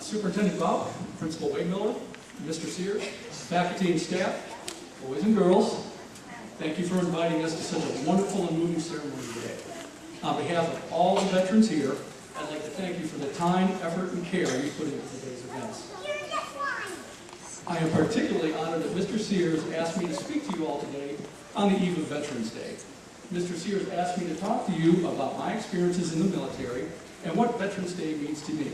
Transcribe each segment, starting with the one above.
Superintendent Bob, Principal Wade Miller, Mr. Sears, faculty and staff, boys and girls, thank you for inviting us to such a wonderful and moving ceremony today. On behalf of all the veterans here, I'd like to thank you for the time, effort, and care you put into today's events. I am particularly honored that Mr. Sears asked me to speak to you all today on the eve of Veterans Day. Mr. Sears asked me to talk to you about my experiences in the military and what Veterans Day means to me.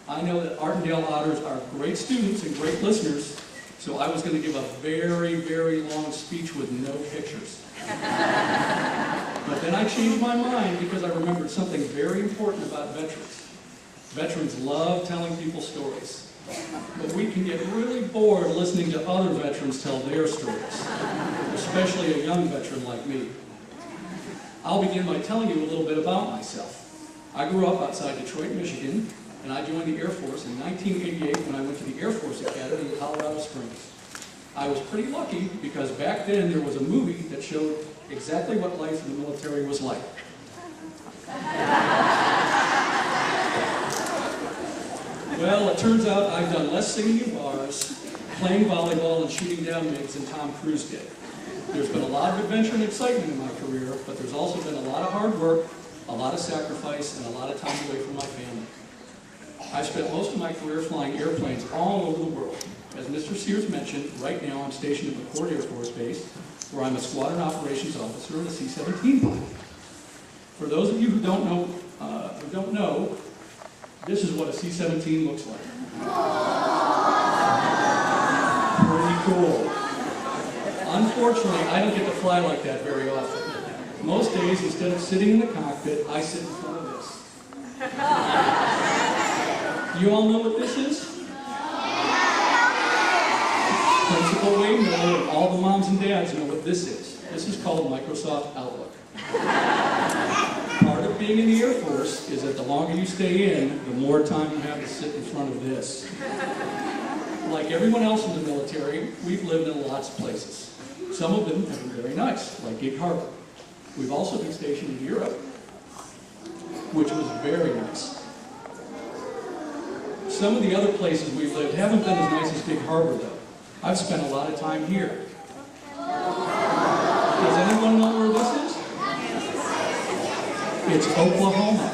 I know that Ardendale Otters are great students and great listeners, so I was going to give a very, very long speech with no pictures. But then I changed my mind because I remembered something very important about veterans. Veterans love telling people stories. But we can get really bored listening to other veterans tell their stories, especially a young veteran like me. I'll begin by telling you a little bit about myself. I grew up outside Detroit, Michigan, and I joined the Air Force in 1988 when I went to the Air Force Academy in Colorado Springs. I was pretty lucky because back then there was a movie that showed exactly what life in the military was like. Well, it turns out I've done less singing in bars, playing volleyball, and shooting down MiGs than Tom Cruise did. There's been a lot of adventure and excitement in my career, but there's also been a lot of hard work, a lot of sacrifice, and a lot of time away from my family. I've spent most of my career flying airplanes all over the world. As Mr. Sears mentioned, right now I'm stationed at McChord Air Force Base, where I'm a Squadron Operations Officer in a C-17 pilot. For those of you who don't know, this is what a C-17 looks like. Pretty cool. Unfortunately, I don't get to fly like that very often. Most days, instead of sitting in the cockpit, I sit in front of this. You all know what this is? Principal Wade Miller and all the moms and dads know what this is. This is called Microsoft Outlook. Part of being in the Air Force is that the longer you stay in, the more time you have to sit in front of this. Like everyone else in the military, we've lived in lots of places. Some of them have been very nice, like Gig Harbor. We've also been stationed in Europe, which was very nice. Some of the other places we've lived haven't been as nice as Gig Harbor, though. I've spent a lot of time here. Does anyone know where this is? It's Oklahoma.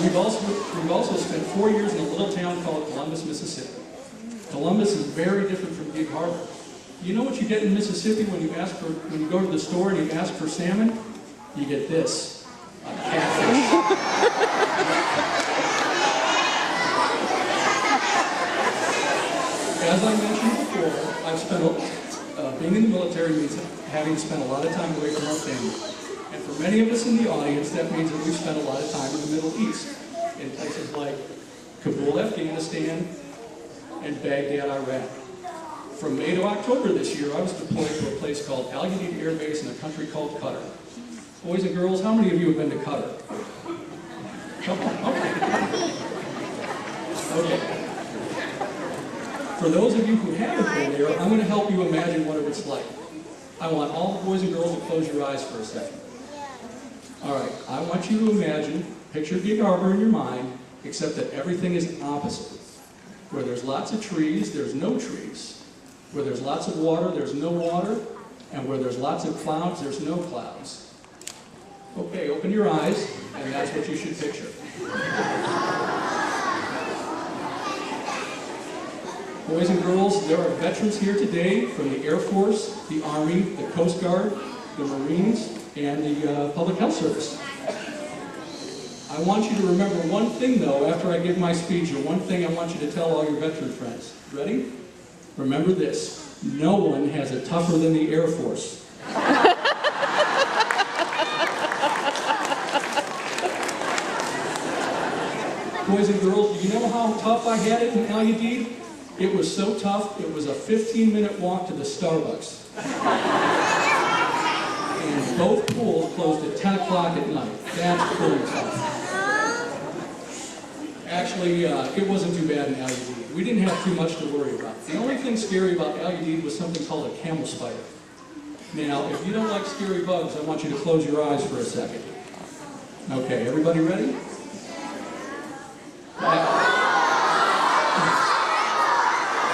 We've also spent 4 years in a little town called Columbus, Mississippi. Columbus is very different from Gig Harbor. You know what you get in Mississippi when you go to the store and you ask for salmon? You get this, a catfish. As I mentioned before, I've spent being in the military means having spent a lot of time away from our family. And for many of us in the audience, that means that we've spent a lot of time in the Middle East, in places like Kabul, Afghanistan, and Baghdad, Iraq. From May to October this year, I was deployed to a place called Al Udeid Air Base in a country called Qatar. Boys and girls, how many of you have been to Qatar? Okay. For those of you who haven't been there, I'm going to help you imagine what it's like. I want all the boys and girls to close your eyes for a second. All right, I want you to imagine, picture Gig Harbor in your mind, except that everything is opposite. Where there's lots of trees, there's no trees. Where there's lots of water, there's no water. And where there's lots of clouds, there's no clouds. Okay, open your eyes, and that's what you should picture. Boys and girls, there are veterans here today from the Air Force, the Army, the Coast Guard, the Marines, and the Public Health Service. I want you to remember one thing, though, after I give my speech, and one thing I want you to tell all your veteran friends. Ready? Remember this. No one has it tougher than the Air Force. Boys and girls, do you know how tough I had it in Al Udeid? It was so tough, it was a 15-minute walk to the Starbucks. And both pools closed at 10 o'clock at night. That's pretty tough. Actually, it wasn't too bad in Al Udeid. We didn't have too much to worry about. The only thing scary about Al Udeid was something called a camel spider. Now, if you don't like scary bugs, I want you to close your eyes for a second. Okay, everybody ready?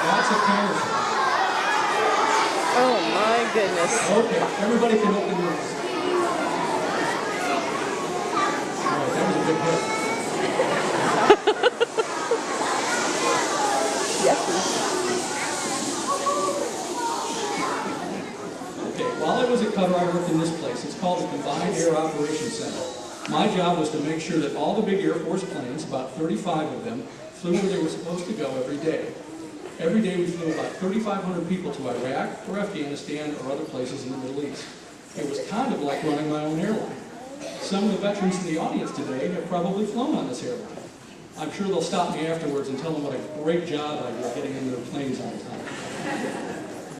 That's a parachute. Oh my goodness. Okay, everybody can open your eyes. All right, that was a big hit. Okay, while I was at Qatar, I worked in this place. It's called the Combined Air Operations Center. My job was to make sure that all the big Air Force planes, about 35 of them, flew where they were supposed to go every day. Every day we flew about 3,500 people to Iraq or Afghanistan or other places in the Middle East. It was kind of like running my own airline. Some of the veterans in the audience today have probably flown on this airline. I'm sure they'll stop me afterwards and tell them what a great job I did getting into their planes on time.